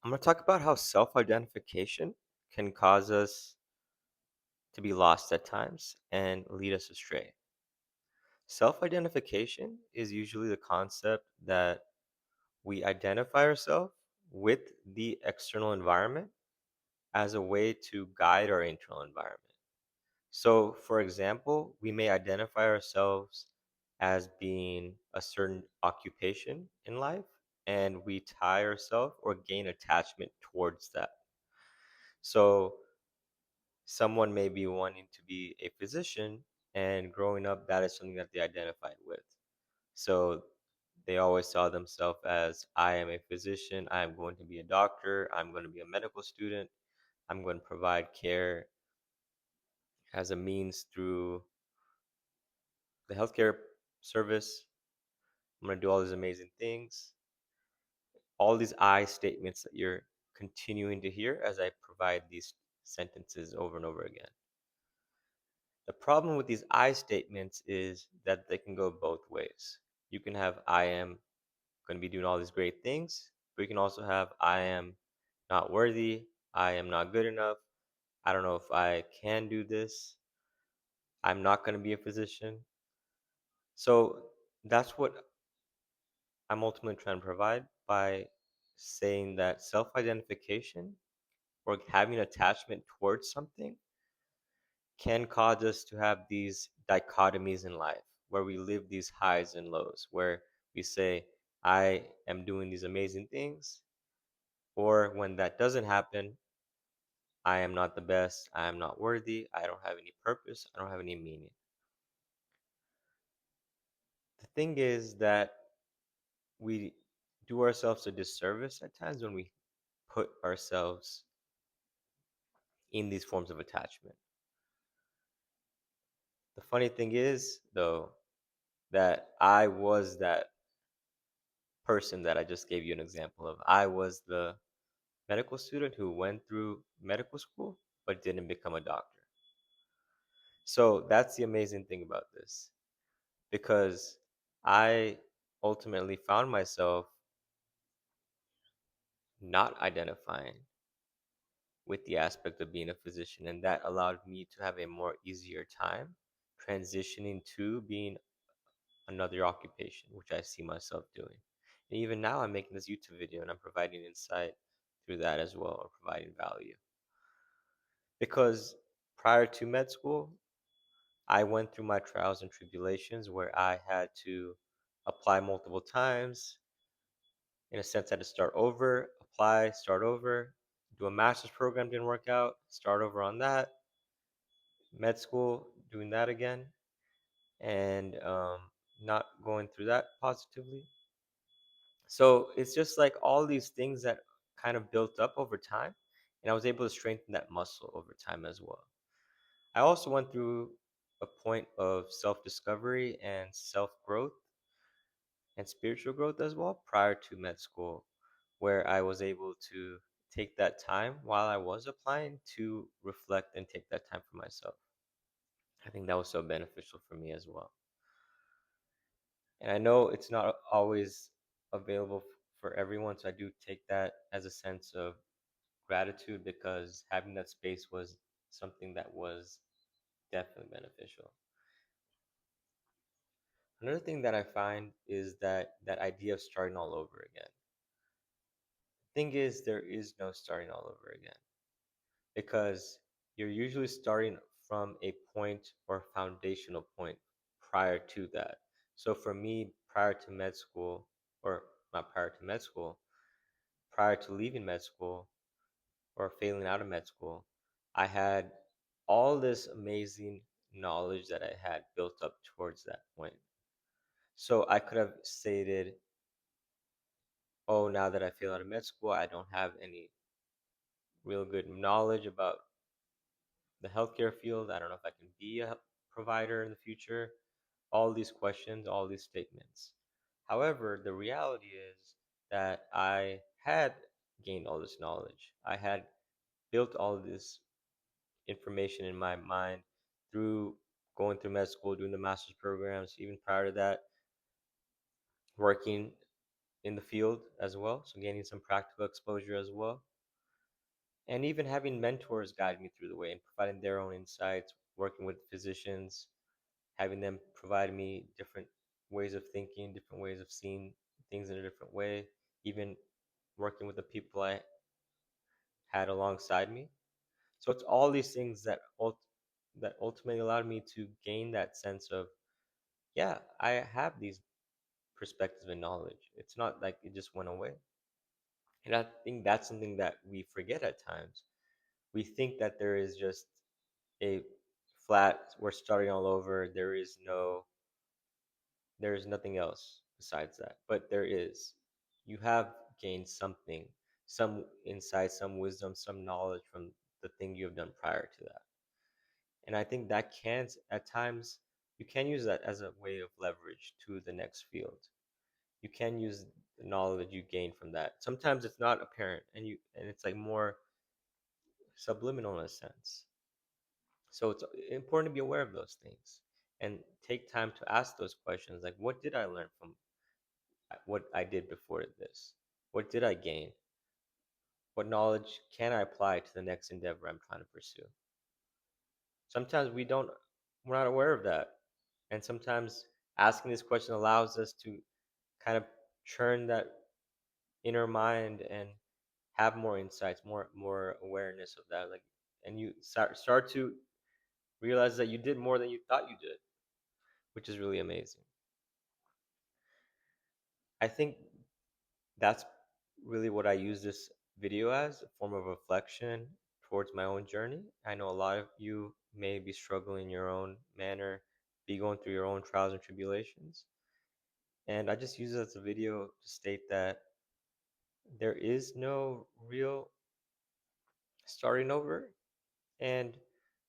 I'm going to talk about how self identification can cause us to be lost at times and lead us astray. Self identification is usually the concept that we identify ourselves with the external environment as a way to guide our internal environment. So, for example, we may identify ourselves as being a certain occupation in life, and we tie ourselves or gain attachment towards that. So, someone may be wanting to be a physician, and growing up, that is something that they identified with. So, they always saw themselves as I am a physician, I am going to be a doctor, I'm going to be a medical student, I'm going to provide care as a means through the healthcare service. I'm going to do all these amazing things. All these I statements that you're continuing to hear as I provide these sentences over and over again. The problem with these I statements is that they can go both ways. You can have I am going to be doing all these great things, but you can also have I am not worthy, I am not good enough, I don't know if I can do this, I'm not going to be a physician. So that's what I'm ultimately trying to provide by saying that self identification or having attachment towards something can cause us to have these dichotomies in life where we live these highs and lows, where we say, I am doing these amazing things, or when that doesn't happen, I am not the best, I am not worthy, I don't have any purpose, I don't have any meaning. The thing is that we do ourselves a disservice at times when we put ourselves in these forms of attachment. The funny thing is, though, that I was that person that I just gave you an example of. I was the medical student who went through medical school but didn't become a doctor. So that's the amazing thing about this because I ultimately found myself not identifying with the aspect of being a physician, and that allowed me to have a more easier time transitioning to being another occupation, which I see myself doing. And even now, I'm making this YouTube video and I'm providing insight through that as well, or providing value. Because prior to med school, I went through my trials and tribulations where I had to apply multiple times. In a sense, I had to start over, apply, start over, do a master's program, didn't work out, start over on that, med school, doing that again, and not going through that positively. So it's just like all these things that kind of built up over time, and I was able to strengthen that muscle over time as well. I also went through a point of self discovery and self growth and spiritual growth as well prior to med school, where I was able to take that time while I was applying to reflect and take that time for myself. I think that was so beneficial for me as well. And I know it's not always available for everyone, so I do take that as a sense of gratitude because having that space was something that was definitely beneficial. Another thing that I find is that idea of starting all over again. Thing is, there is no starting all over again because you're usually starting from a point or foundational point prior to that. So for me, prior to med school, or not prior to med school, prior to leaving med school or failing out of med school, I had all this amazing knowledge that I had built up towards that point. So I could have stated, oh, now that I failed out of med school, I don't have any real good knowledge about the healthcare field. I don't know if I can be a provider in the future. All these questions, all these statements. However, the reality is that I had gained all this knowledge. I had built all this information in my mind through going through med school, doing the master's programs, even prior to that, working in the field as well, so gaining some practical exposure as well. And even having mentors guide me through the way and providing their own insights, working with physicians, having them provide me different ways of thinking, different ways of seeing things in a different way, even working with the people I had alongside me. So it's all these things that ultimately allowed me to gain that sense of, yeah, I have these perspectives and knowledge. It's not like it just went away. And I think that's something that we forget at times. We think that there is just a flat, we're starting all over. There is nothing else besides that. But there is. You have gained something, some insight, some wisdom, some knowledge from the thing you have done prior to that. And I think that can, at times, you can use that as a way of leverage to the next field. You can use the knowledge you gain from that. Sometimes it's not apparent, and it's like more subliminal in a sense. So it's important to be aware of those things and take time to ask those questions, like what did I learn from what I did before this? What did I gain? What knowledge can I apply to the next endeavor I'm trying to pursue? Sometimes we're not aware of that. And sometimes asking this question allows us to kind of churn that inner mind and have more insights, more awareness of that. Like, and you start to realize that you did more than you thought you did, which is really amazing. I think that's really what I use this video as, a form of reflection towards my own journey. I know a lot of you may be struggling in your own manner, be going through your own trials and tribulations. And I just use it as a video to state that there is no real starting over, and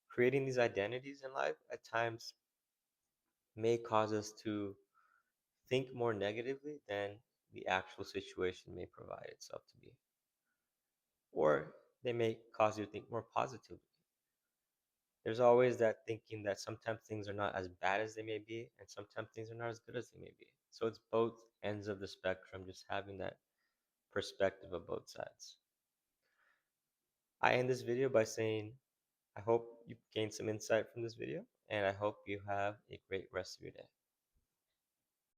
creating these identities in life at times may cause us to think more negatively than the actual situation may provide itself to be. Or they may cause you to think more positively. There's always that thinking that sometimes things are not as bad as they may be, and sometimes things are not as good as they may be. So it's both ends of the spectrum, just having that perspective of both sides. I end this video by saying, I hope you gained some insight from this video, and I hope you have a great rest of your day.